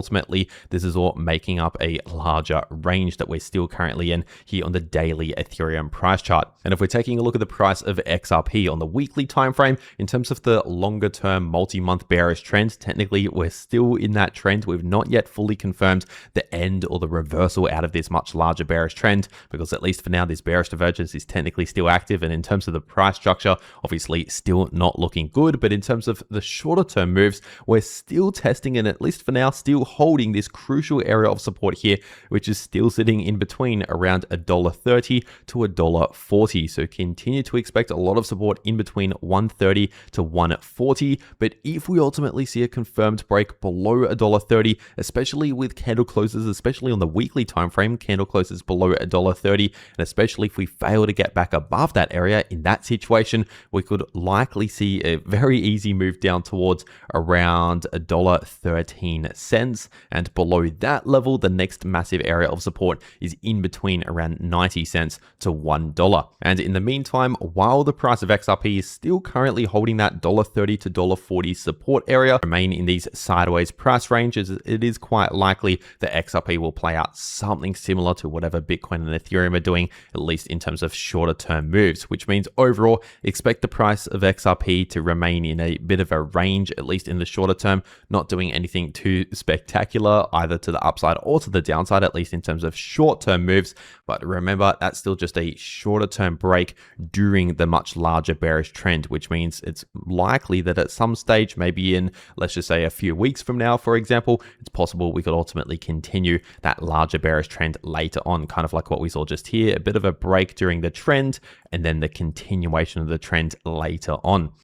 ultimately this is all making up a larger range that we're still currently in here on the daily Ethereum price chart. And if we're taking a look at the price of XRP on the weekly time frame, in terms of the longer term multi-month bearish trend, technically we're still in that trend. We've not yet fully confirmed the end or the reversal out of this much larger bearish trend, because at least for now this bearish divergence is technically still active. And in terms of the price structure, obviously still not looking good. But in terms of the shorter term moves, we're still testing and at least for now still holding this crucial area of support here, which is still sitting in between around $1.30 to $1.40. So continue to expect a lot of support in between 130 to 140. But if we ultimately see a confirmed break below $1.30, especially with candle closes, especially on the weekly time frame, candle closes below $1.30, and especially if we fail to get back above that area, in that situation, we could likely see a very easy move down towards around $1.13. And below that level, the next massive area of support is in between around 90 cents to $1. And in the meantime, while the price of XRP is still currently holding that $1.30 to $1.40 support area, remain in these sideways price ranges, it is quite likely that XRP will play out something similar to whatever Bitcoin and Ethereum are doing, at least in terms of shorter term moves, which means overall expect the price of XRP to remain in a bit of a range, at least in the shorter term, not doing anything too spectacular either to the upside or to the downside, at least in terms of short term moves. But remember, that's still just a shorter term break during the much larger bearish trend, which means it's likely that at some stage, maybe in, let's just say a few weeks from now, for example, it's possible we could ultimately continue that larger bearish trend later on, kind of like what we saw just here, a bit of a break during the trend and then the continuation of the trend later on.